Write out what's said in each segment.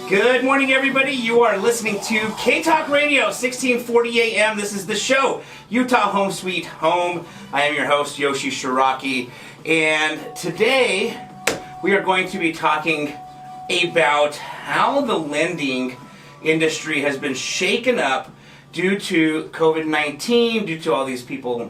Good morning, everybody. You are listening to K-Talk Radio, 1640 AM. This is the show, Utah Home Sweet Home. I am your host, Yoshi Shiraki. And today, we are going to be talking about how the lending industry has been shaken up due to COVID-19, due to all these people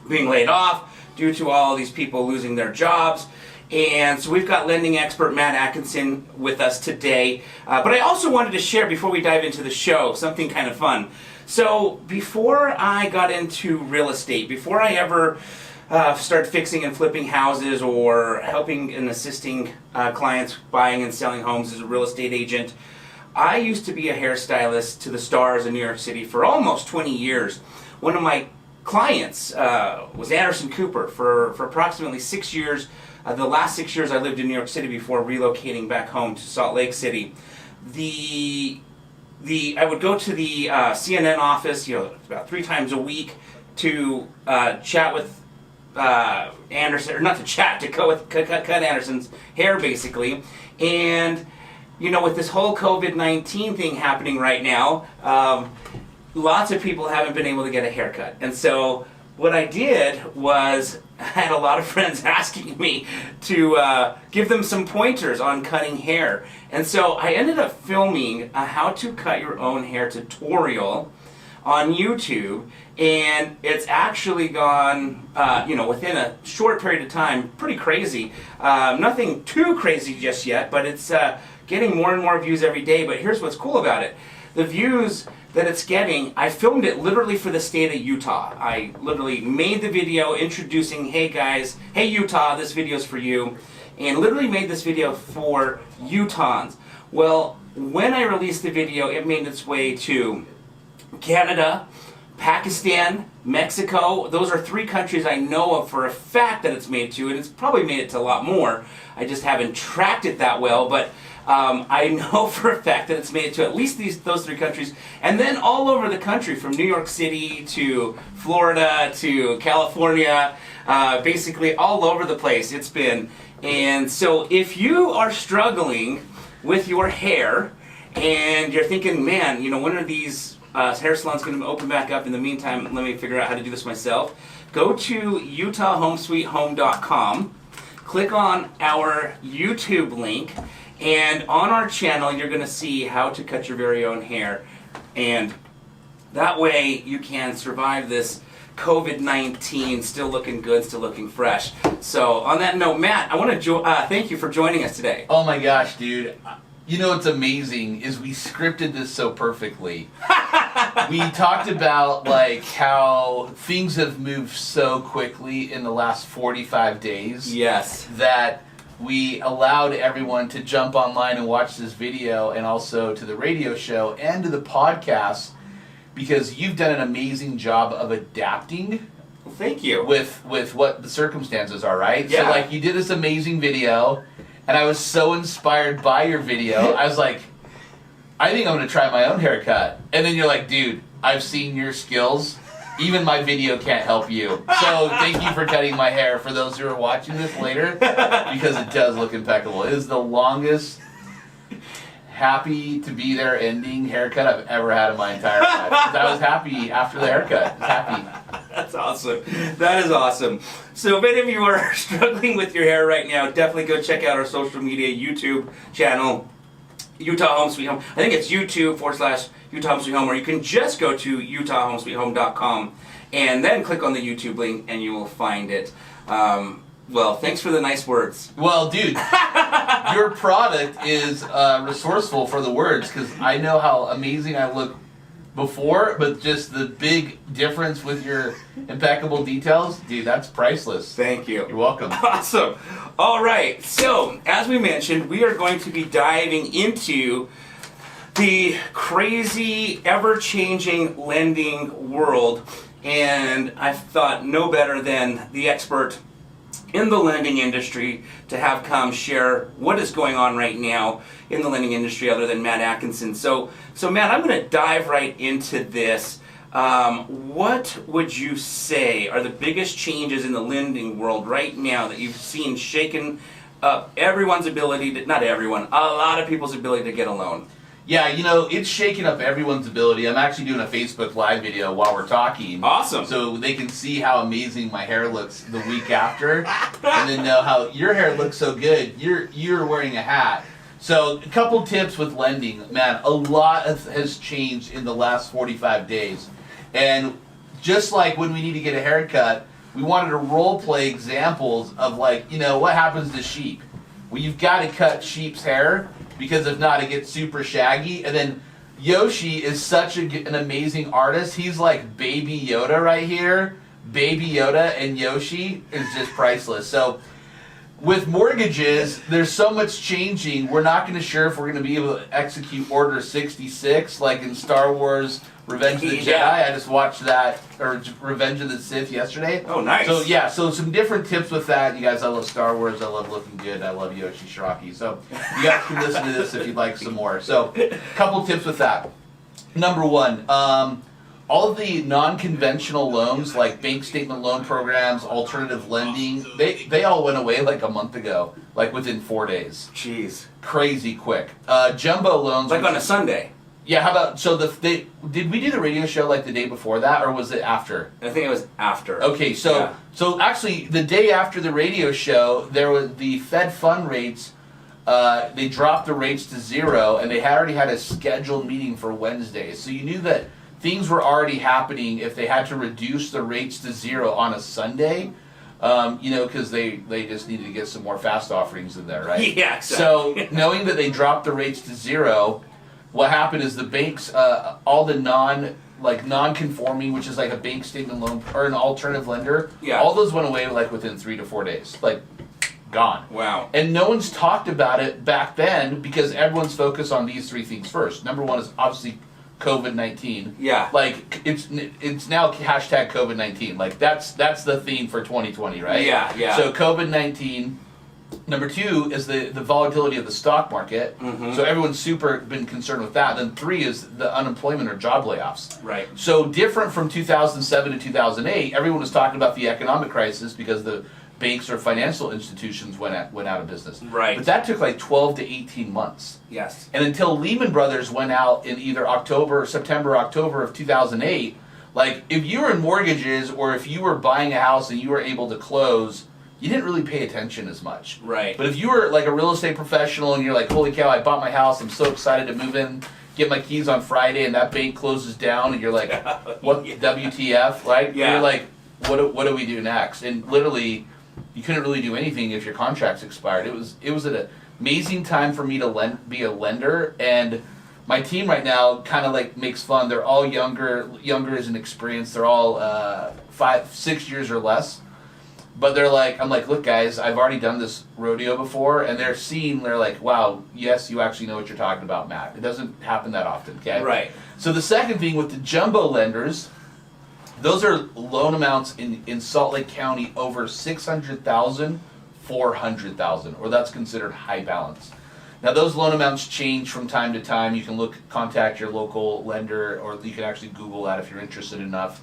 being laid off, due to all these people losing their jobs. And so we've got lending expert Matt Atkinson with us today. But I also wanted to share, before we dive into the show, something kind of fun. So before I got into real estate, before I ever started fixing and flipping houses or helping and assisting clients buying and selling homes as a real estate agent, I used to be a hairstylist to the stars in New York City for almost 20 years. One of my clients was Anderson Cooper for approximately 6 years. The last 6 years I lived in New York City before relocating back home to Salt Lake City. I would go to the CNN office, about 3 times a week to chat with Anderson, or not to chat, to cut Anderson's hair basically. And with this whole COVID-19 thing happening right now, lots of people haven't been able to get a haircut. And so what I did was, I had a lot of friends asking me to give them some pointers on cutting hair. And so I ended up filming a how to cut your own hair tutorial on YouTube. And it's actually gone, within a short period of time, pretty crazy. Nothing too crazy just yet, but it's getting more and more views every day. But here's what's cool about it. The views that it's getting, I filmed it literally for the state of Utah. I literally made the video introducing, hey guys, hey Utah, this video's for you, and literally made this video for Utahns. Well, when I released the video, it made its way to Canada, Pakistan, Mexico. Those are 3 countries I know of for a fact that it's made to, and it's probably made it to a lot more. I just haven't tracked it that well, but I know for a fact that it's made it to at least those 3 countries, and then all over the country, from New York City to Florida to California, basically all over the place it's been. And so if you are struggling with your hair and you're thinking, man, when are these hair salons going to open back up? In the meantime, let me figure out how to do this myself. Go to utahhomesweethome.com, click on our YouTube link, and on our channel, you're going to see how to cut your very own hair. And that way, you can survive this COVID-19 still looking good, still looking fresh. So, on that note, Matt, I want to thank you for joining us today. Oh my gosh, dude. What's amazing is we scripted this so perfectly. We talked about how things have moved so quickly in the last 45 days. Yes. That we allowed everyone to jump online and watch this video, and also to the radio show and to the podcast, because you've done an amazing job of adapting. Well, thank you. With what the circumstances are, right? Yeah. So you did this amazing video, and I was so inspired by your video. I was like, I think I'm going to try my own haircut. And then you're like, dude, I've seen your skills. Even my video can't help you. So thank you for cutting my hair, for those who are watching this later, because it does look impeccable. It is the longest happy to be there ending haircut I've ever had in my entire life. I was happy after the haircut. I was happy. That's awesome. That is awesome. So if any of you are struggling with your hair right now, definitely go check out our social media YouTube channel, Utah Home Sweet Home. I think it's YouTube/Utah Home Sweet Home, or you can just go to utahhomesweethome.com and then click on the YouTube link and you will find it. Well, thanks for the nice words. Well, dude, your product is resourceful for the words, because I know how amazing I look before, but just the big difference with your impeccable details, dude, that's priceless. Thank you. You're welcome. Awesome. All right. So, as we mentioned, we are going to be diving into the crazy, ever-changing lending world, and I thought no better than the expert in the lending industry to have come share what is going on right now in the lending industry, other than Matt Atkinson. So Matt, I'm going to dive right into this. What would you say are the biggest changes in the lending world right now that you've seen shaken up everyone's ability to, not everyone, a lot of people's ability to get a loan. Yeah, you know, it's shaking up everyone's ability. I'm actually doing a Facebook Live video while we're talking. Awesome. So they can see how amazing my hair looks the week after, and then know how your hair looks so good. You're wearing a hat. So a couple tips with lending. Man, a lot has changed in the last 45 days. And just like when we need to get a haircut, we wanted to role play examples of, like, you know, what happens to sheep. Well, you've got to cut sheep's hair, because if not, it gets super shaggy. And then Yoshi is such an amazing artist. He's like Baby Yoda right here. Baby Yoda and Yoshi is just priceless. So with mortgages, there's so much changing. We're not going to sure if we're going to be able to execute Order 66 like in Star Wars Revenge of the Jedi. I just watched that, or Revenge of the Sith yesterday. Oh, nice. So yeah, so some different tips with that. You guys, I love Star Wars. I love looking good. I love Yoshi Shiraki. So you guys can listen to this if you'd like some more. So a couple tips with that. Number one, all of the non-conventional loans, like bank statement loan programs, alternative lending, they all went away like a month ago, like within 4 days. Jeez. Crazy quick. Jumbo loans. Like on a Sunday. Yeah, how about, so did we do the radio show like the day before that, or was it after? I think it was after. Okay, so actually the day after the radio show, there was the Fed fund rates, they dropped the rates to 0, and they had already had a scheduled meeting for Wednesday. So you knew that things were already happening if they had to reduce the rates to 0 on a Sunday, you know, because they just needed to get some more fast offerings in there, right? Yeah, exactly. So knowing that they dropped the rates to 0, what happened is the banks, all the non-conforming, which is like a bank statement loan or an alternative lender, all those went away like within 3 to 4 days, like gone. Wow. And no one's talked about it back then because everyone's focused on these 3 things first. Number one is obviously COVID-19. Yeah. Like it's now hashtag COVID-19. Like that's the theme for 2020, right? Yeah, yeah. So COVID-19. Number 2 is the volatility of the stock market. Mm-hmm. So everyone's super been concerned with that. Then 3 is the unemployment or job layoffs. Right. So different from 2007 to 2008, everyone was talking about the economic crisis because the banks or financial institutions went out of business. Right. But that took like 12 to 18 months. Yes. And until Lehman Brothers went out in either September, October of 2008, like if you were in mortgages or if you were buying a house and you were able to close, you didn't really pay attention as much. Right. But if you were like a real estate professional and you're like, holy cow, I bought my house, I'm so excited to move in, get my keys on Friday, and that bank closes down, and you're like, what, WTF, right? Yeah. You're like, what do we do next? And literally, you couldn't really do anything if your contracts expired. It was an amazing time for me to be a lender, and my team right now kind of like makes fun. They're all younger as an experience. They're all 5-6 years or less. But they're like, I'm like, look guys, I've already done this rodeo before, and they're like, wow, yes, you actually know what you're talking about, Matt. It doesn't happen that often, okay? Right. So the second thing with the jumbo lenders, those are loan amounts in Salt Lake County over $600,000, $400,000, or that's considered high balance. Now those loan amounts change from time to time. You can contact your local lender, or you can actually Google that if you're interested enough.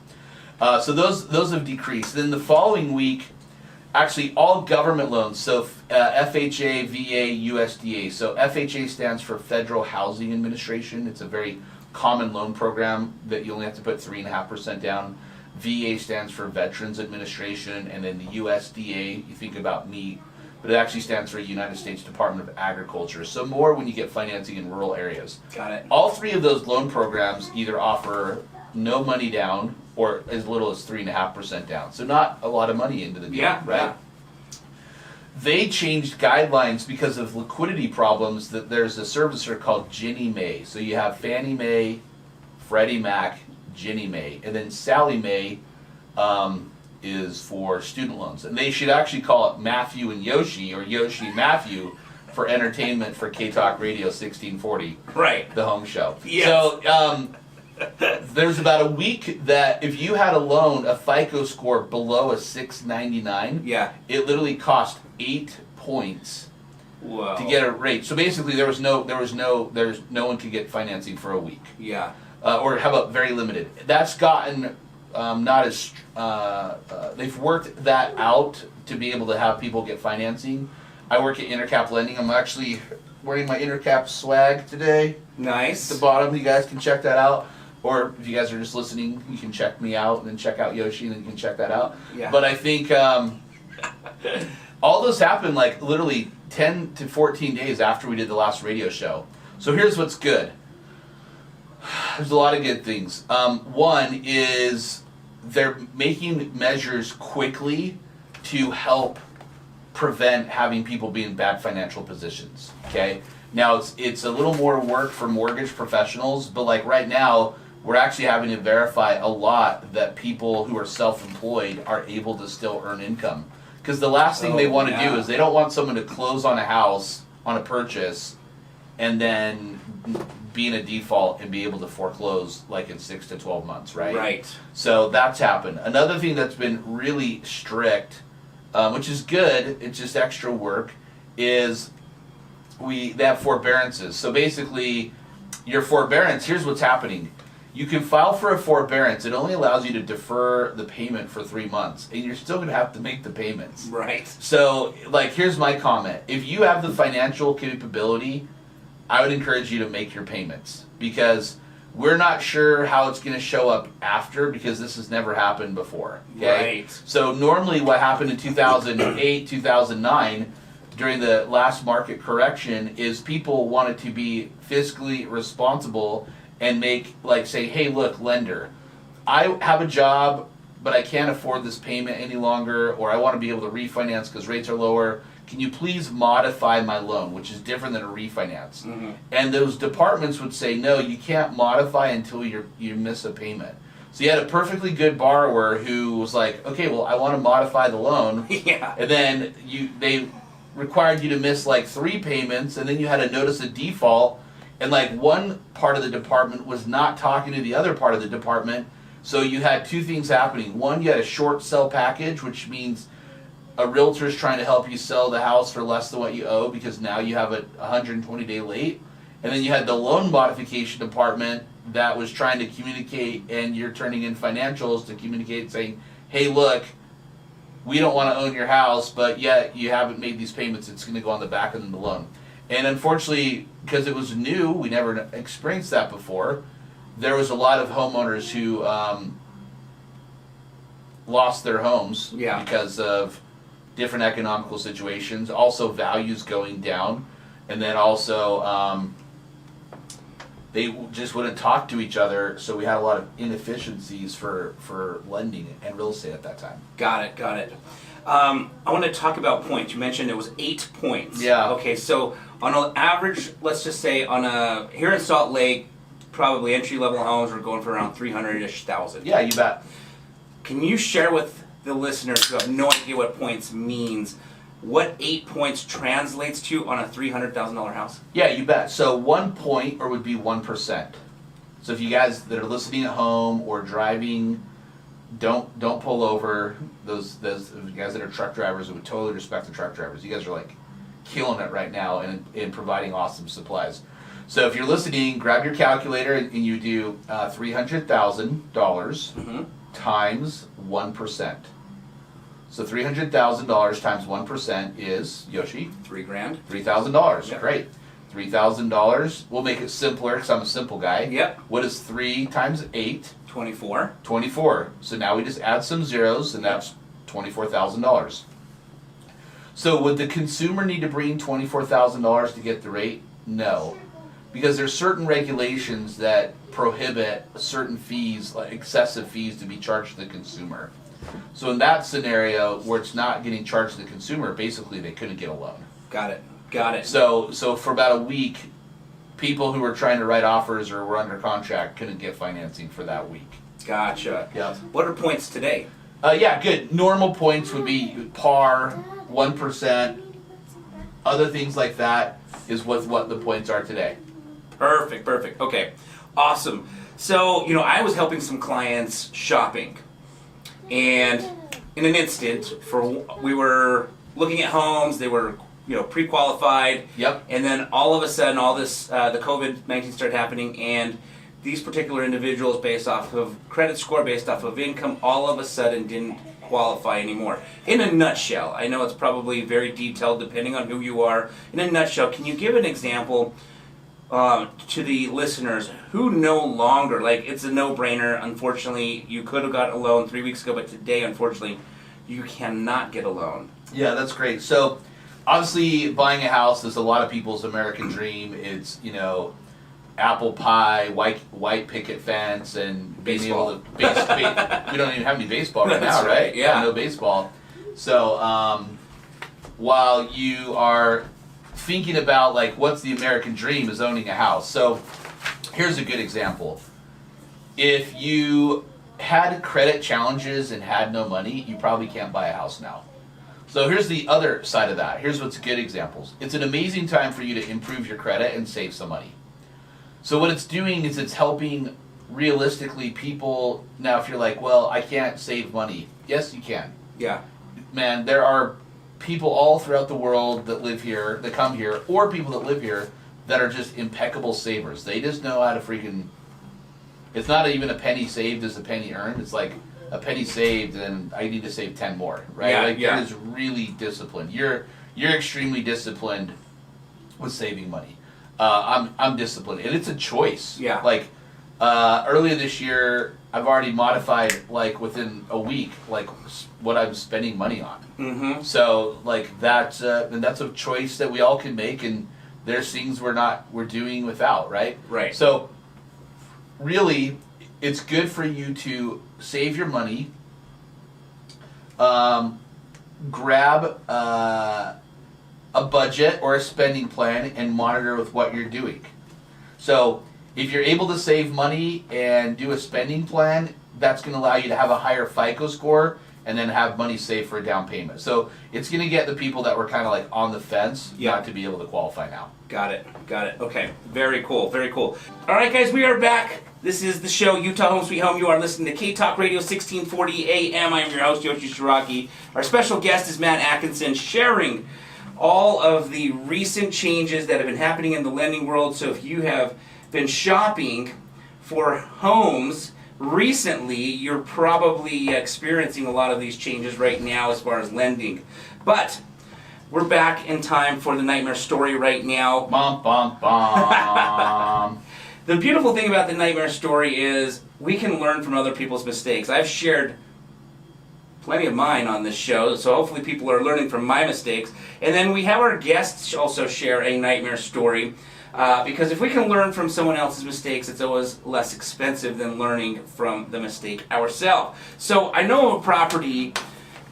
So those have decreased. Then the following week, actually all government loans, so FHA, VA, USDA. So FHA stands for Federal Housing Administration. It's a very common loan program that you only have to put 3.5% down. VA stands for Veterans Administration, and then the USDA, you think about meat, but it actually stands for United States Department of Agriculture. So more when you get financing in rural areas. Got it. All 3 of those loan programs either offer no money down or as little as 3.5% down. So not a lot of money into the deal, right? Yeah. They changed guidelines because of liquidity problems. That there's a servicer called Ginnie Mae. So you have Fannie Mae, Freddie Mac, Ginnie Mae, and then Sallie Mae is for student loans. And they should actually call it Matthew and Yoshi, or Yoshi and Matthew, for entertainment for K-Talk Radio 1640. Right. The home show. Yes. So there's about a week that if you had a loan, a FICO score below a 699, it literally cost 8 points to get a rate. So basically, there's no one could get financing for a week. Yeah. Or how about very limited? That's gotten not as they've worked that out to be able to have people get financing. I work at Intercap Lending. I'm actually wearing my Intercap swag today. Nice. At the bottom, you guys can check that out. Or if you guys are just listening, you can check me out and then check out Yoshi and then you can check that out. Yeah. But I think all those happened like literally 10 to 14 days after we did the last radio show. So here's what's good. There's a lot of good things. One is they're making measures quickly to help prevent having people be in bad financial positions. Okay. Now it's a little more work for mortgage professionals, but like right now, we're actually having to verify a lot that people who are self-employed are able to still earn income. Because the last thing they want to do is they don't want someone to close on a house, on a purchase, and then be in a default and be able to foreclose like in 6 to 12 months, right? Right. So that's happened. Another thing that's been really strict, which is good, it's just extra work, is they have forbearances. So basically, your forbearance, here's what's happening. You can file for a forbearance. It only allows you to defer the payment for 3 months, and you're still going to have to make the payments. Right. So, like, here's my comment. If you have the financial capability, I would encourage you to make your payments, because we're not sure how it's going to show up after, because this has never happened before. Okay? Right. So normally what happened in 2008, 2009, during the last market correction, is people wanted to be fiscally responsible and make, like, say, hey, look, lender, I have a job, but I can't afford this payment any longer, or I want to be able to refinance because rates are lower. Can you please modify my loan, which is different than a refinance? Mm-hmm. And those departments would say, no, you can't modify until you miss a payment. So you had a perfectly good borrower who was like, okay, well, I want to modify the loan. Yeah. And then they required you to miss like 3 payments, and then you had a notice of default. And like one part of the department was not talking to the other part of the department. So you had 2 things happening. One, you had a short sell package, which means a realtor is trying to help you sell the house for less than what you owe because now you have a 120-day late. And then you had the loan modification department that was trying to communicate, and you're turning in financials to communicate saying, hey, look, we don't want to own your house, but yet you haven't made these payments. It's going to go on the back end of the loan. And unfortunately, because it was new, we never experienced that before, there was a lot of homeowners who lost their homes because of different economical situations, also values going down, and then also they just wouldn't talk to each other, so we had a lot of inefficiencies for lending and real estate at that time. Got it. I want to talk about points. You mentioned it was 8 points. Yeah. Okay, so on an average, let's just say here in Salt Lake, probably entry-level homes are going for around 300-ish thousand. Yeah, you bet. Can you share with the listeners who have no idea what points means, what 8 points translates to on a $300,000 house? Yeah, you bet. So 1 point or would be 1%. So if you guys that are listening at home or driving, don't pull over. Those guys that are truck drivers, I would totally respect the truck drivers. You guys are like killing it right now in providing awesome supplies. So if you're listening, grab your calculator and you do $300,000 times 1%. So $300,000 times 1% is, Yoshi? $3,000. $3,000. Yep. Great. $3,000. We'll make it simpler because I'm a simple guy. Yep. What is 3 times 8? 24. 24. So now we just add some zeros, and that's $24,000. So would the consumer need to bring $24,000 to get the rate? No. Because there's certain regulations that prohibit certain fees, like excessive fees, to be charged to the consumer. So in that scenario where it's not getting charged to the consumer, basically they couldn't get a loan. Got it. So for about a week, people who were trying to write offers or were under contract couldn't get financing for that week. Gotcha. Yeah. What are points today? Yeah, good. Normal points would be par, 1%. Other things like that is what the points are today. Perfect. Okay. Awesome. So, I was helping some clients shopping. And in an instant, we were looking at homes, they were, pre-qualified. Yep. And then all of a sudden, all this, the COVID-19 started happening, and these particular individuals, based off of credit score, based off of income, all of a sudden didn't qualify anymore. In a nutshell, I know it's probably very detailed depending on who you are. In a nutshell, can you give an example to the listeners who no longer, like it's a no-brainer, unfortunately, you could have got a loan 3 weeks ago, but today, unfortunately, you cannot get a loan. Yeah, that's great. So, obviously, buying a house is a lot of people's American dream. It's, apple pie, white picket fence, and being baseball. able to we don't even have any baseball right now, That's right, yeah. No baseball. So, while you are thinking about like what's the American dream is owning a house. So, here's a good example. If you had credit challenges and had no money, you probably can't buy a house now. So here's the other side of that. Here's what's good examples. It's an amazing time for you to improve your credit and save some money. So what it's doing is it's helping realistically people. Now if you're like, well, I can't save money. Yes, you can. Yeah. Man, there are people all throughout the world that live here, that come here, or people that live here that are just impeccable savers. They just know how to freaking... It's not even a penny saved is a penny earned. It's like a penny saved and I need to save 10 more, right? Yeah, like yeah. It is really disciplined. You're extremely disciplined with saving money. I'm disciplined, and it's a choice. Yeah. Like earlier this year, I've already modified like within a week like what I'm spending money on. Mm-hmm. So like that's and that's a choice that we all can make, and there's things we're doing without, right? Right. So really, it's good for you to save your money, grab a budget or a spending plan, and monitor with what you're doing. So if you're able to save money and do a spending plan, that's going to allow you to have a higher FICO score and then have money saved for a down payment. So it's going to get the people that were kind of like on the fence not to be able to qualify now. Got it. Okay. Very cool. Very cool. All right, guys, we are back. This is the show, Utah Home Sweet Home. You are listening to K-Talk Radio 1640 AM. I am your host, Yoshi Shiraki. Our special guest is Matt Atkinson, sharing all of the recent changes that have been happening in the lending world. So if you have been shopping for homes recently, you're probably experiencing a lot of these changes right now as far as lending. But we're back in time for the nightmare story right now. Bum, bum, bum. The beautiful thing about the nightmare story is we can learn from other people's mistakes. I've shared plenty of mine on this show, so hopefully people are learning from my mistakes. And then we have our guests also share a nightmare story, because if we can learn from someone else's mistakes, it's always less expensive than learning from the mistake ourselves. So I know of a property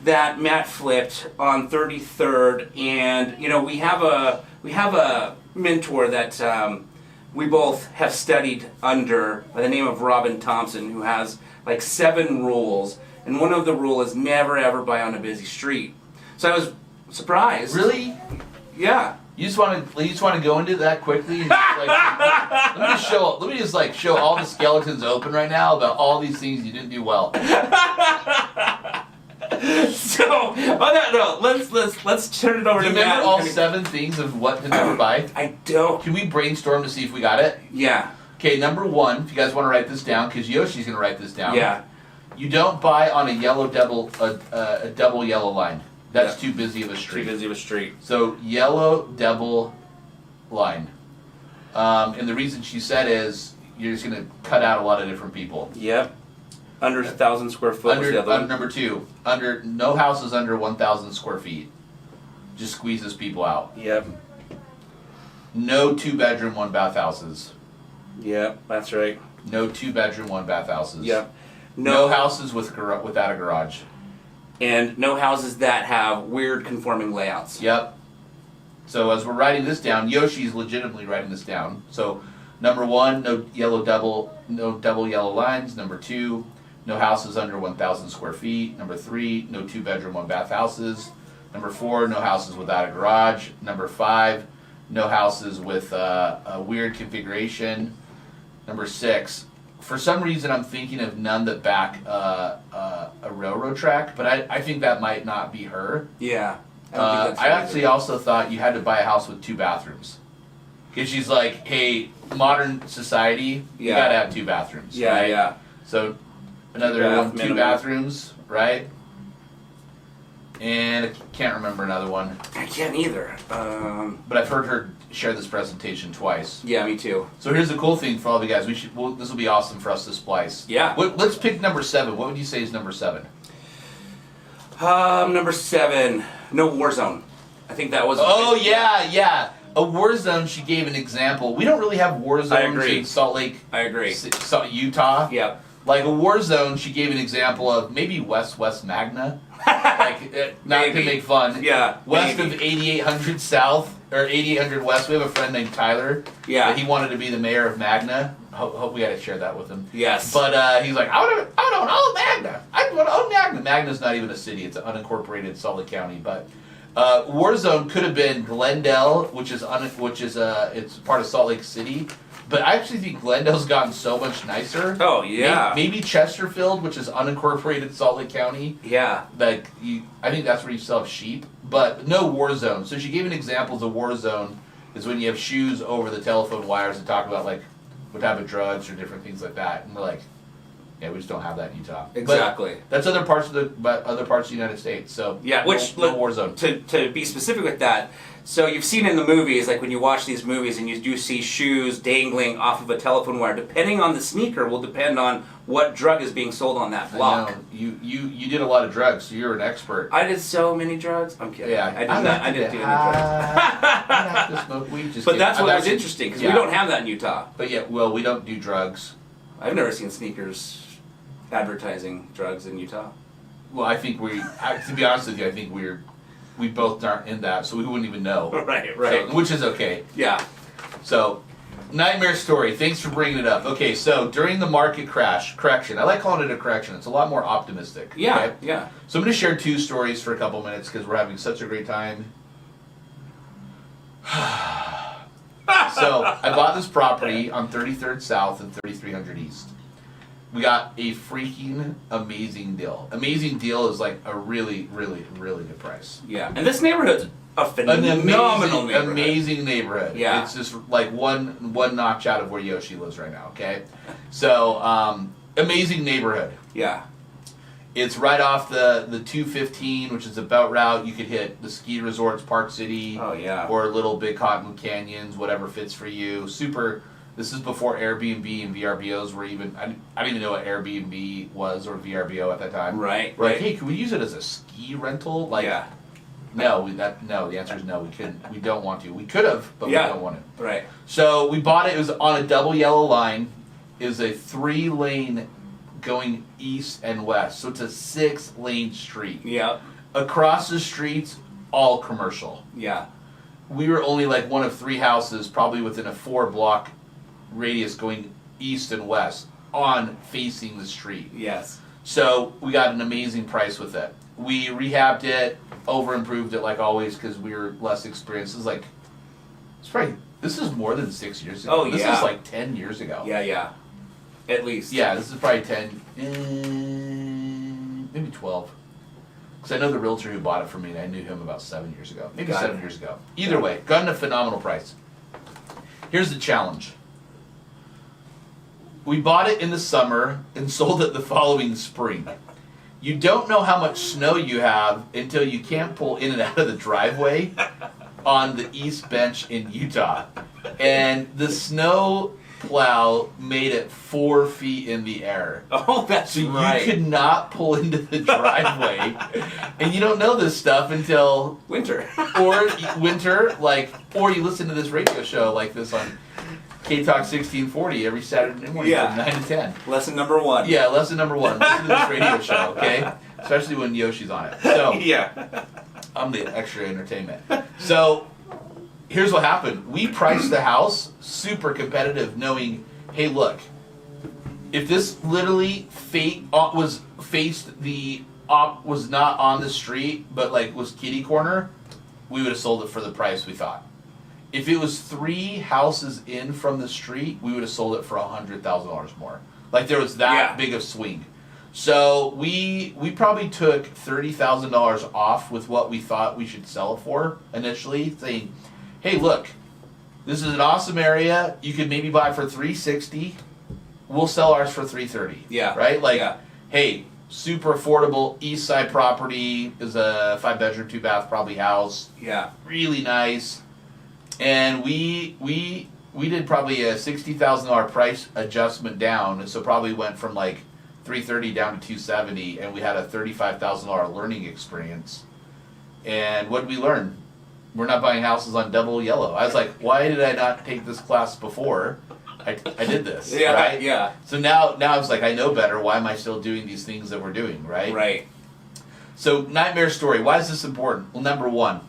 that Matt flipped on 33rd, and we have a mentor that we both have studied under by the name of Robin Thompson, who has like 7 rules, and one of the rules is never ever buy on a busy street. So I was surprised. Really? Yeah. You just want to go into that quickly? And just, let me just show all the skeletons open right now about all these things you didn't do well. So on that note, let's turn it over Do to you remember Matt. all 7 things of what to never buy? I don't. Can we brainstorm to see if we got it? Yeah. Okay, number 1, if you guys want to write this down, because Yoshi's going to write this down. Yeah. You don't buy on a double yellow line. That's too busy of a street. Too busy of a street. So yellow double line. And the reason she said is you're just going to cut out a lot of different people. Yep. Under 1,000 square foot. Number 2, no houses under 1,000 square feet. Just squeezes people out. Yep. No 2-bedroom, 1-bath houses. Yep, that's right. No 2-bedroom, 1-bath houses. Yep. No houses without a garage. And no houses that have weird conforming layouts. Yep. So as we're writing this down, Yoshi's legitimately writing this down. So number 1, no double yellow lines. Number 2, no houses under 1,000 square feet. Number 3, no 2-bedroom, 1-bath houses. Number 4, no houses without a garage. Number 5, no houses with a weird configuration. Number 6, for some reason I'm thinking of none that back a railroad track, but I think that might not be her. Yeah. I actually also thought you had to buy a house with 2 bathrooms. Because she's like, hey, modern society, you gotta have 2 bathrooms. Yeah, right? yeah. So another 2 minimum. bathrooms, right? and I can't remember another one. I can't either. But I've heard her share this presentation twice. Yeah, me too. So here's the cool thing for all of you guys. This will be awesome for us to splice. Yeah. Let's pick number 7. What would you say is number 7? Number 7, no war zone. I think that was. Oh yeah. A war zone. She gave an example. We don't really have war zones in Salt Lake. I agree. Utah. Yep. Like a war zone, she gave an example of maybe West Magna. Like not to make fun. Yeah. West maybe. of 8800 South or 8800 West. We have a friend named Tyler. Yeah. He wanted to be the mayor of Magna. Hope we got to share that with him. Yes. But he's like, I would own all of Magna. I want to own Magna. Magna's not even a city. It's an unincorporated Salt Lake County. But Warzone could have been Glendale, which is it's part of Salt Lake City. But I actually think Glendale's gotten so much nicer. Oh yeah. Maybe Chesterfield, which is unincorporated Salt Lake County. Yeah. I think that's where you still have sheep. But no war zone. So she gave an example of the war zone is when you have shoes over the telephone wires and talk about like what type of drugs or different things like that. And we're like, yeah, we just don't have that in Utah. Exactly. But that's other parts of the United States. So yeah, no war zone. To be specific with that, so you've seen in the movies, like when you watch these movies and you do see shoes dangling off of a telephone wire, depending on the sneaker will depend on what drug is being sold on that block. I know. You did a lot of drugs, so you're an expert. I did so many drugs. I'm kidding. Yeah, I didn't do any drugs. I like to smoke weed. But that's what was interesting because we don't have that in Utah. But yeah, well, we don't do drugs. I've never seen sneakers advertising drugs in Utah. Well, I think to be honest with you, I think we both aren't in that, so we wouldn't even know. Right. So, which is okay. Yeah. So, nightmare story. Thanks for bringing it up. Okay, so during the market correction, I like calling it a correction. It's a lot more optimistic. Yeah. Okay? Yeah. So I'm going to share 2 stories for a couple minutes because we're having such a great time. So I bought this property on 33rd South and 3300 East. We got a freaking amazing deal. Amazing deal is like a really, really, really good price. Yeah. And this neighborhood's a phenomenal neighborhood. Amazing neighborhood. Yeah. It's just like one notch out of where Yoshi lives right now, okay? So, amazing neighborhood. Yeah. It's right off the 215, which is a belt route. You could hit the ski resorts, Park City. Oh, yeah. Or Little Big Cottonwood Canyons, whatever fits for you. Super. This is before Airbnb and VRBOs were even. I didn't even know what Airbnb was or VRBO at that time. Right. We're like, hey, can we use it as a ski rental? Like, yeah. No. The answer is no. We couldn't. We don't want to. We could have, but we don't want to. Right. So we bought it. It was on a double yellow line. It was a 3-lane going east and west. So it's a 6-lane street. Yeah. Across the streets, all commercial. Yeah. We were only like one of 3 houses, probably within a 4-block radius going east and west on facing the street. Yes. So we got an amazing price with it. We rehabbed it, over improved it like always because we were less experienced. This is more than 6 years ago. Oh, yeah. This is like 10 years ago. Yeah. At least. Yeah, this is probably 10, maybe 12. Because I know the realtor who bought it for me, and I knew him about 7 years ago. Maybe 7 years ago. Either way, gotten a phenomenal price. Here's the challenge. We bought it in the summer and sold it the following spring. You don't know how much snow you have until you can't pull in and out of the driveway on the East Bench in Utah. And the snow plow made it 4 feet in the air. Oh, that's so right. You could not pull into the driveway. And you don't know this stuff until winter. Or you listen to this radio show like this on K-Talk 1640 every Saturday morning from 9 to 10. Lesson number 1. Yeah, lesson number 1. Listen to this radio show, okay? Especially when Yoshi's on it. So yeah. I'm the extra entertainment. So here's what happened. We priced the house super competitive, knowing, hey, look, if this literally was not on the street, but like was kitty corner, we would have sold it for the price we thought. If it was 3 houses in from the street, we would have sold it for $100,000 more. Like there was that big of swing. So we probably took $30,000 off with what we thought we should sell it for initially, saying, hey, look, this is an awesome area. You could maybe buy for $360. We'll sell ours for $330. Yeah. Right? Like, hey, super affordable East Side property. Is a 5-bedroom, 2-bath probably house. Yeah. Really nice. And we did probably a $60,000 price adjustment down, so probably went from like $330 down to $270, and we had a $35,000 learning experience. And what did we learn? We're not buying houses on double yellow. I was like, why did I not take this class before? I did this, Yeah, right? yeah. So now I was like, I know better. Why am I still doing these things that we're doing, right? Right. So nightmare story. Why is this important? Well, number one,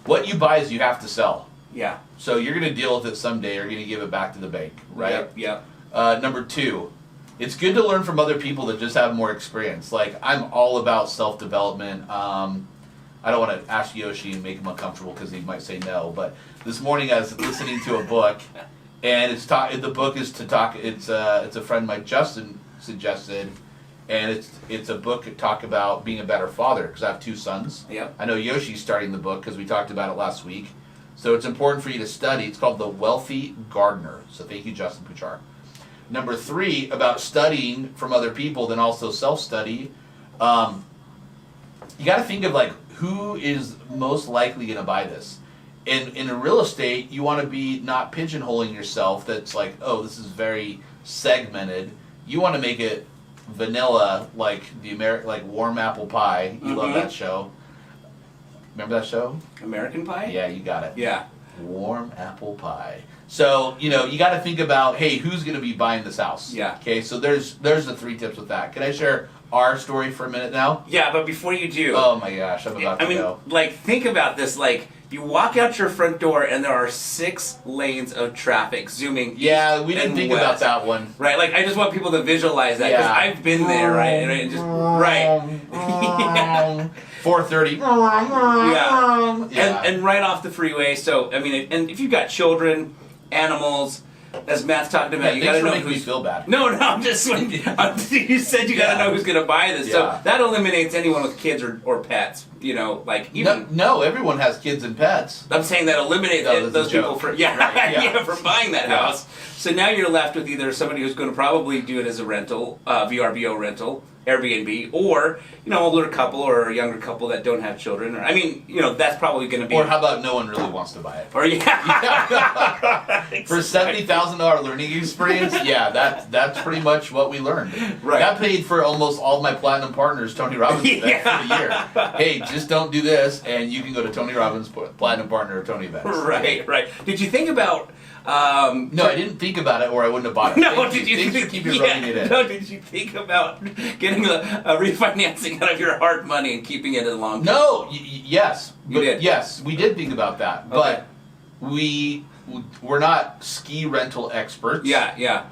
what you buy is you have to sell. Yeah. So you're going to deal with it someday. You're going to give it back to the bank, right? Yep. Number two, it's good to learn from other people that just have more experience. Like, I'm all about self-development. I don't want to ask Yoshi and make him uncomfortable because he might say no. But this morning I was listening to a book, and the book is to talk. It's a friend Mike Justin suggested, and it's a book to talk about being a better father because I have 2 sons. Yep. I know Yoshi's starting the book because we talked about it last week. So it's important for you to study. It's called The Wealthy Gardener. So thank you, Justin Puchar. Number 3, about studying from other people, then also self-study. You got to think of like who is most likely going to buy this. In a real estate, you want to be not pigeonholing yourself. That's like, oh, this is very segmented. You want to make it vanilla, like like warm apple pie. You love that show. Remember that show? American Pie? Yeah, you got it. Yeah. Warm apple pie. So, you got to think about, hey, who's going to be buying this house? Yeah. Okay, so there's the 3 tips with that. Can I share our story for a minute now? Yeah, but before you do... Oh my gosh, I'm about to go. Like, think about this. Like, you walk out your front door and there are 6 lanes of traffic zooming Yeah, we east didn't and think west. about that one. Right, like, I just want people to visualize that, because Yeah. I've been there, right? And it just, right. Yeah. 4:30. Yeah. And right off the freeway, so, I mean, and if you've got children, animals, as Matt's talking about, you gotta know making me who's... feel bad. No, I'm just... you said you gotta know who's gonna buy this, so Yeah. that eliminates anyone with kids or pets, like, even... No, everyone has kids and pets. I'm saying that eliminates that's those a people joke. from Right, yeah. from buying that Yeah. house. So now you're left with either somebody who's going to probably do it as a rental, VRBO rental, Airbnb, or older couple or a younger couple that don't have children. Or that's probably going to be. Or how about no one really wants to buy it? Or For $70,000 learning experience, yeah, that's pretty much what we learned. Right. That paid for almost all my platinum partners, Tony Robbins events for the year. Hey, just don't do this, and you can go to Tony Robbins Platinum Partner or Tony events. Right. Did you think about? No, I didn't think about it, or I wouldn't have bought it. No, Thank did you Thanks think, for keeping rubbing it in. No, did you think about getting a refinancing out of your hard money and keeping it in long term? No, yes. You did? Yes, we did think about that. Okay. But we're not ski rental experts. Yeah.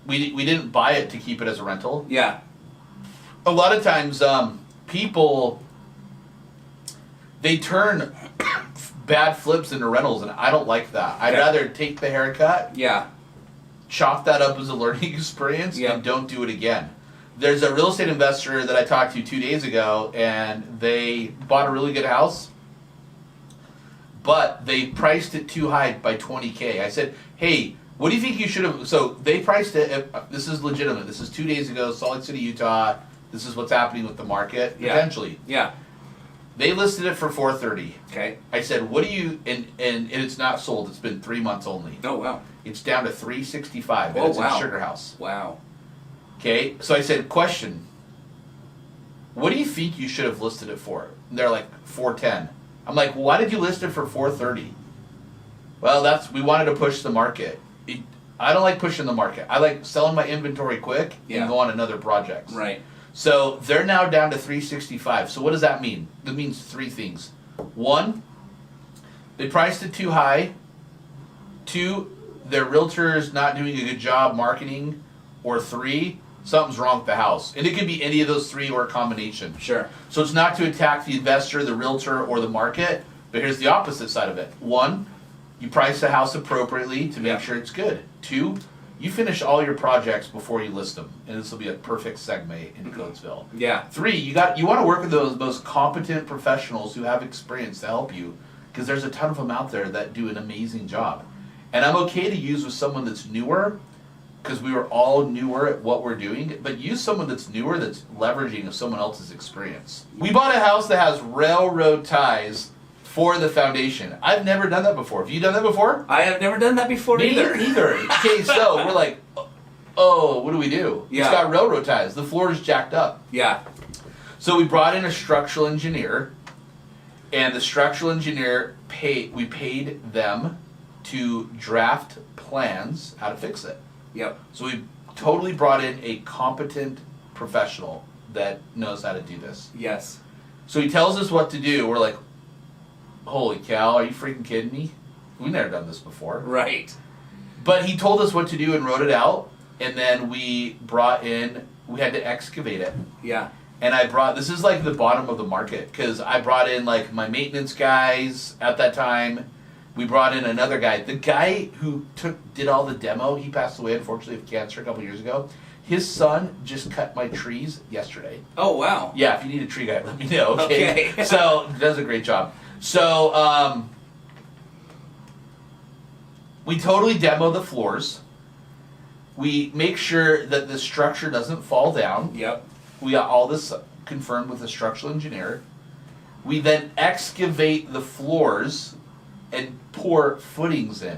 We didn't buy it to keep it as a rental. Yeah. A lot of times, people, they turn bad flips into rentals, and I don't like that. I'd rather take the haircut, Yeah. chalk that up as a learning experience, Yeah. and don't do it again. There's a real estate investor that I talked to 2 days ago, and they bought a really good house, but they priced it too high by $20K. I said, hey, what do you think you should have... So they priced it... This is legitimate. This is 2 days ago, Salt Lake City, Utah. This is what's happening with the market, potentially. Yeah. They listed it for $430. Okay. I said, what do you... And it's not sold. It's been 3 months only. Oh, wow. It's down to $365, and Oh, it's wow. in Sugar House. Wow. Okay, so I said, question, what do you think you should have listed it for? And they're like, $410. I'm like, why did you list it for $430? Well, we wanted to push the market. I don't like pushing the market. I like selling my inventory quick and go on another project. Right. So they're now down to $365. So what does that mean? That means 3 things. 1, they priced it too high. 2, their realtor's not doing a good job marketing. Or 3, something's wrong with the house. And it could be any of those 3 or a combination. Sure. So it's not to attack the investor, the realtor, or the market, but here's the opposite side of it. 1, you price the house appropriately to make sure it's good. 2, you finish all your projects before you list them, and this will be a perfect segue into Coatesville. Yeah. 3, you want to work with those most competent professionals who have experience to help you, because there's a ton of them out there that do an amazing job. And I'm okay to use with someone that's newer, because we were all newer at what we're doing, but use someone that's newer that's leveraging someone else's experience. We bought a house that has railroad ties for the foundation. I've never done that before. Have you done that before? I have never done that before either. Neither. Okay, so we're like, oh, what do we do? Yeah. It's got railroad ties. The floor is jacked up. Yeah. So we brought in a structural engineer, and the structural engineer we paid them to draft plans how to fix it. Yep. So we totally brought in a competent professional that knows how to do this. Yes. So he tells us what to do. We're like, holy cow, are you freaking kidding me? We've never done this before. Right. But he told us what to do and wrote it out, and then we had to excavate it. Yeah. And this is like the bottom of the market, because I brought in like my maintenance guys at that time. We brought in another guy. The guy who did all the demo, he passed away unfortunately of cancer a couple years ago. His son just cut my trees yesterday. Oh, wow. Yeah, if you need a tree guy, let me know. Okay. So does a great job. So we totally demo the floors. We make sure that the structure doesn't fall down. Yep. We got all this confirmed with a structural engineer. We then excavate the floors and pour footings in,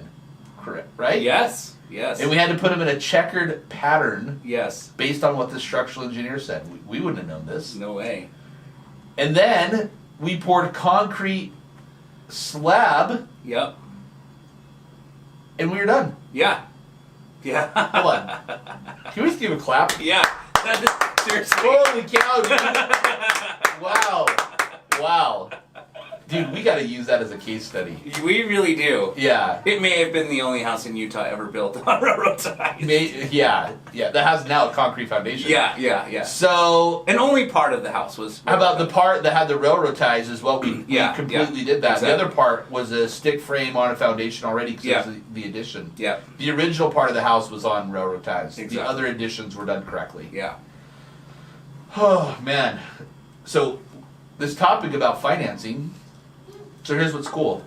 correct? Right? Yes. Yes. And we had to put them in a checkered pattern. Yes. Based on what the structural engineer said. We wouldn't have known this. No way. And then we poured concrete slab. Yep. And we were done. Yeah. Yeah. Hold on. Can we just give a clap? Yeah. Seriously. Holy cow, dude. Wow. Wow. Dude, we got to use that as a case study. We really do. Yeah. It may have been the only house in Utah ever built on railroad ties. Yeah. That has now a concrete foundation. Yeah. So, and only part of the house was. How about the part that had the railroad ties is what we completely did that. Exactly. The other part was a stick frame on a foundation already because it was the addition. Yeah. The original part of the house was on railroad ties. Exactly. The other additions were done correctly. Yeah. Oh, man. So, this topic about financing. So here's what's cool.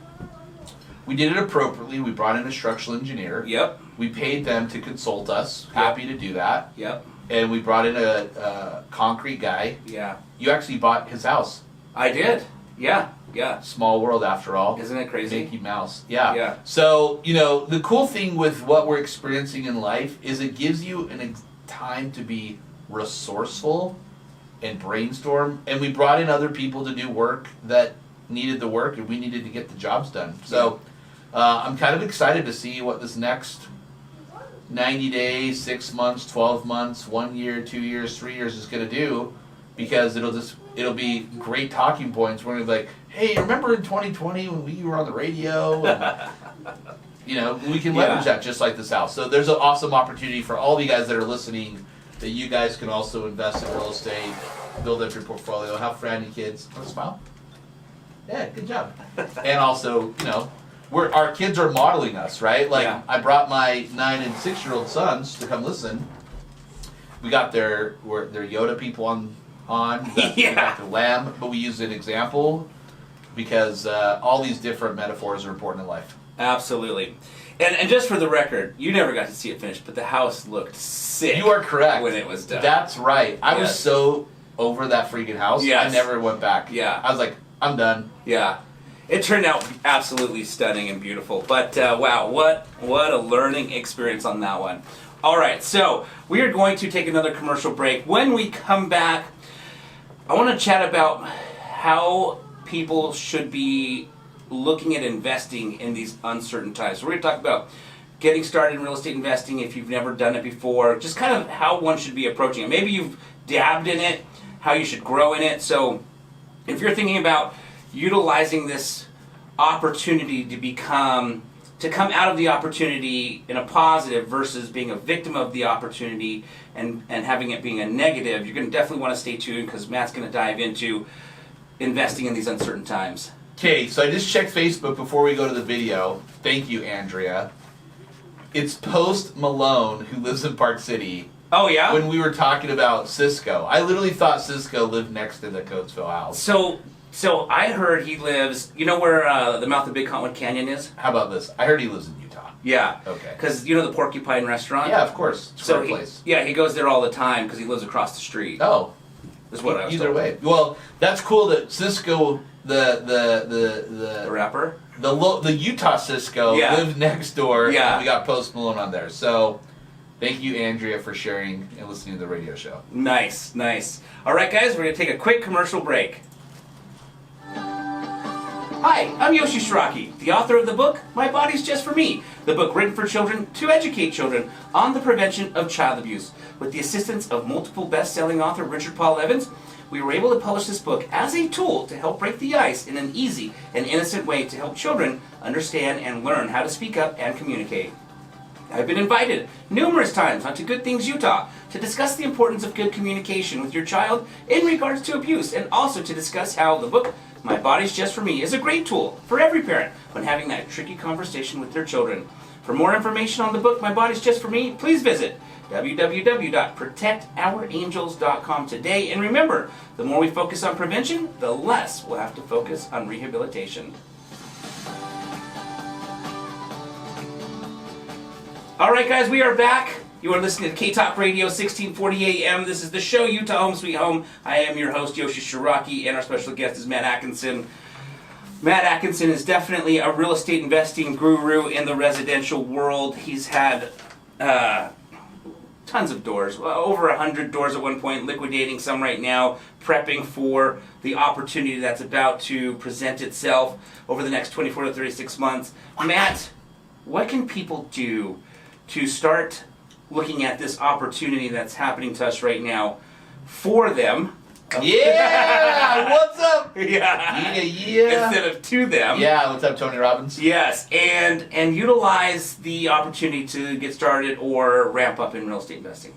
We did it appropriately. We brought in a structural engineer. Yep. We paid them to consult us. Happy to do that. Yep. And we brought in a concrete guy. Yeah. You actually bought his house. I did. Yeah. Small world after all. Isn't it crazy? Mickey Mouse. Yeah. Yeah. So, the cool thing with what we're experiencing in life is it gives you time to be resourceful and brainstorm. And we brought in other people to do work that needed the work, and we needed to get the jobs done. So I'm kind of excited to see what this next 90 days, 6 months, 12 months, 1 year, 2 years, 3 years is going to do, because it'll be great talking points. We're going to be like, hey, remember in 2020 when we were on the radio? And, we can leverage that just like this house. So there's an awesome opportunity for all of you guys that are listening, that you guys can also invest in real estate, build up your portfolio, have friendly kids. Want to smile? Yeah, good job. And also, our kids are modeling us, right? Like, I brought my 9 and 6-year-old sons to come listen. We got their Yoda people on. We got the lamb, but we used an example because all these different metaphors are important in life. Absolutely. And just for the record, you never got to see it finished, but the house looked sick. You are correct. When it was done. That's right. I was so over that freaking house. Yes. I never went back. Yeah. I was like, I'm done. Yeah. It turned out absolutely stunning and beautiful. But wow, what a learning experience on that one. All right, so we are going to take another commercial break. When we come back, I want to chat about how people should be looking at investing in these uncertain times. So we're going to talk about getting started in real estate investing if you've never done it before, just kind of how one should be approaching it. Maybe you've dabbed in it, how you should grow in it. So if you're thinking about utilizing this opportunity to come out of the opportunity in a positive versus being a victim of the opportunity and having it being a negative, you're going to definitely want to stay tuned, because Matt's going to dive into investing in these uncertain times. Okay, so I just checked Facebook before we go to the video. Thank you, Andrea. It's Post Malone, who lives in Park City. Oh, yeah? When we were talking about Cisco. I literally thought Cisco lived next to the Coatesville house. So I heard he lives, you know where the mouth of Big Cottonwood Canyon is? How about this? I heard he lives in Utah. Yeah. Okay. Because you know the Porcupine restaurant? Yeah, of course. It's a So great place. yeah, he goes there all the time because he lives across the street. Oh. Is what I was Either told. way. Well, that's cool that Cisco, The the rapper? the Utah Cisco Yeah. lived next door. Yeah. And we got Post Malone on there. So thank you, Andrea, for sharing and listening to the radio show. Nice, nice. All right, guys, we're going to take a quick commercial break. Hi, I'm Yoshi Shiraki, the author of the book, My Body's Just For Me, the book written for children to educate children on the prevention of child abuse. With the assistance of multiple best-selling author Richard Paul Evans, we were able to publish this book as a tool to help break the ice in an easy and innocent way to help children understand and learn how to speak up and communicate. I've been invited numerous times onto Good Things Utah to discuss the importance of good communication with your child in regards to abuse, and also to discuss how the book My Body's Just For Me is a great tool for every parent when having that tricky conversation with their children. For more information on the book My Body's Just For Me, please visit www.protectourangels.com today. And remember, the more we focus on prevention, the less we'll have to focus on rehabilitation. All right, guys, we are back. You are listening to K-Talk Radio, 1640 AM. This is the show, Utah Home Sweet Home. I am your host, Yoshi Shiraki, and our special guest is Matt Atkinson. Matt Atkinson is definitely a real estate investing guru in the residential world. He's had tons of doors, over 100 doors at one point, liquidating some right now, prepping for the opportunity that's about to present itself over the next 24 to 36 months. Matt, what can people do to start looking at this opportunity that's happening to us right now for them? Yeah! What's up? Yeah. Yeah. Instead of to them. Yeah, what's up, Tony Robbins? Yes, and utilize the opportunity to get started or ramp up in real estate investing.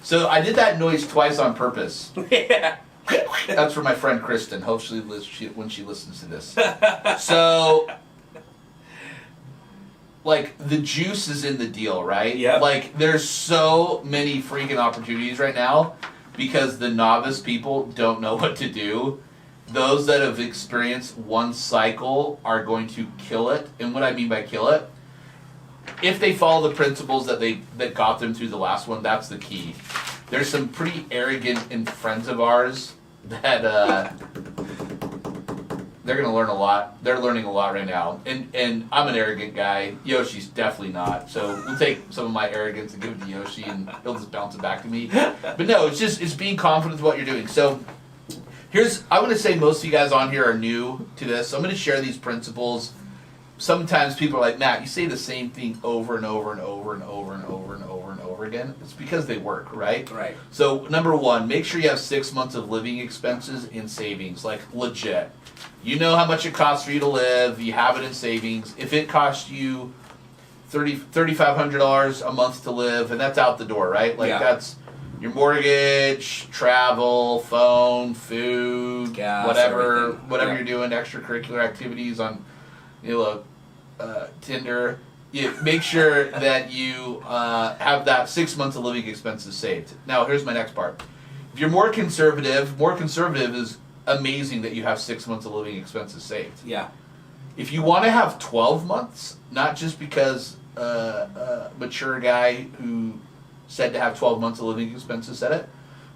So I did that noise twice on purpose. Yeah. That's for my friend Kristen. Hopefully when she listens to this. So, like, the juice is in the deal, right? Yep. Like, there's so many freaking opportunities right now because the novice people don't know what to do. Those that have experienced one cycle are going to kill it. And what I mean by kill it, if they follow the principles that got them through the last one, that's the key. There's some pretty arrogant and friends of ours that they're going to learn a lot. They're learning a lot right now. And I'm an arrogant guy. Yoshi's definitely not. So we'll take some of my arrogance and give it to Yoshi, and he'll just bounce it back to me. But no, it's being confident with what you're doing. So I'm going to say most of you guys on here are new to this. So I'm going to share these principles. Sometimes people are like, Matt, you say the same thing over and over and over and over and over and over and over again. It's because they work, right? Right. So number one, make sure you have 6 months of living expenses in savings, like legit. You know how much it costs for you to live. You have it in savings. If it costs you $3,500 a month to live, and that's out the door, right? Like that's your mortgage, travel, phone, food, gas, whatever everything. You're doing, extracurricular activities on, Tinder. You make sure that you have that 6 months of living expenses saved. Now, here's my next part. If you're more conservative is amazing that you have 6 months of living expenses saved. Yeah. If you want to have 12 months, not just because a mature guy who said to have 12 months of living expenses said it,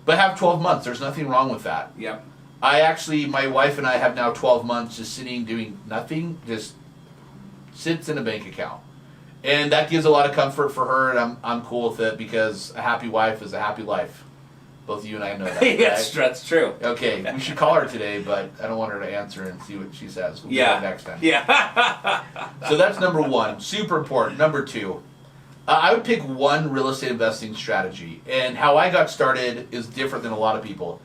but have 12 months. There's nothing wrong with that. Yep. My wife and I have now 12 months just sitting doing nothing, just sits in a bank account. And that gives a lot of comfort for her, and I'm cool with it because a happy wife is a happy life. Both you and I know that. Yes, right? that's true. Okay, we should call her today, but I don't want her to answer and see what she says. We'll do that next time. Yeah. So that's number one, super important. Number two, I would pick one real estate investing strategy. And how I got started is different than a lot of people.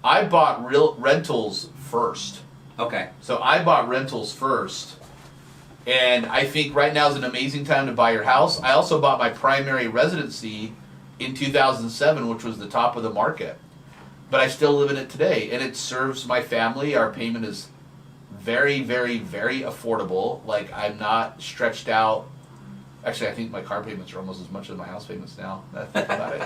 I bought rentals first. Okay. So I bought rentals first. And I think right now is an amazing time to buy your house. I also bought my primary residency in 2007, which was the top of the market. But I still live in it today, and it serves my family. Our payment is very, very, very affordable. Like, I'm not stretched out. Actually, I think my car payments are almost as much as my house payments now. I think about it.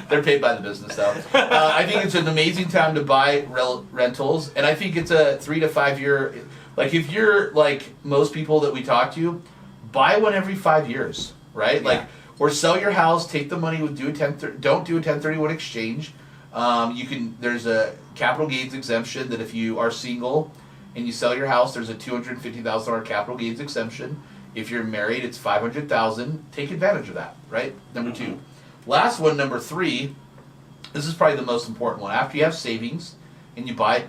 They're paid by the business, though. I think it's an amazing time to buy rentals, and I think it's a 3 to 5 year. Like if you're like most people that we talk to, buy one every 5 years, right? Yeah. Like, or sell your house, take the money with don't do a 1031 exchange. There's a capital gains exemption that if you are single and you sell your house, there's a $250,000 capital gains exemption. If you're married, it's $500,000. Take advantage of that, right? Number two. Last one, number three. This is probably the most important one. After you have savings and you buy,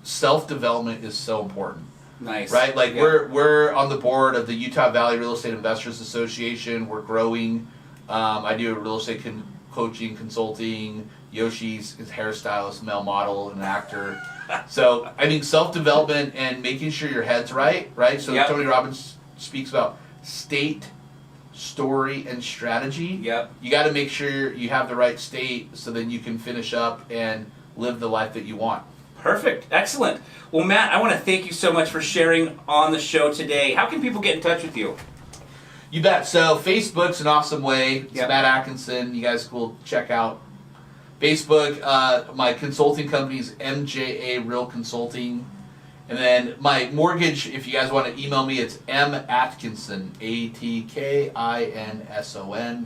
self-development is so important. Nice. Right? Like we're on the board of the Utah Valley Real Estate Investors Association. We're growing. I do real estate coaching, consulting. Yoshi's his hairstylist, male model, and actor. So I think self-development and making sure your head's right? So Tony Robbins speaks about state, story, and strategy. Yep. You got to make sure you have the right state so then you can finish up and live the life that you want. Perfect. Excellent. Well, Matt, I want to thank you so much for sharing on the show today. How can people get in touch with you? You bet. So Facebook's an awesome way. It's Yep. Matt Atkinson. You guys will check out Facebook. My consulting company is MJA Real Consulting. And then my mortgage, if you guys want to email me, it's matkinson, ATKINSON.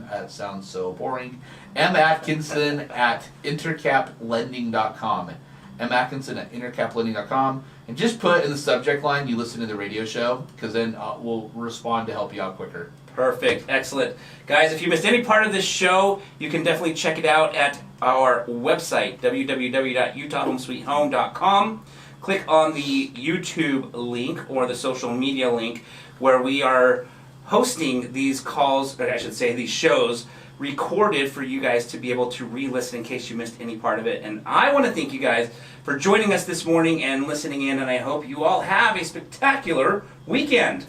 That sounds so boring. matkinson at intercaplending.com. matkinson at intercaplending.com. And just put in the subject line, you listen to the radio show, because then we'll respond to help you out quicker. Perfect. Excellent. Guys, if you missed any part of this show, you can definitely check it out at our website, www.utahhomesweethome.com. Click on the YouTube link or the social media link where we are hosting these calls, or I should say these shows, recorded for you guys to be able to re-listen in case you missed any part of it. And I want to thank you guys for joining us this morning and listening in, and I hope you all have a spectacular weekend.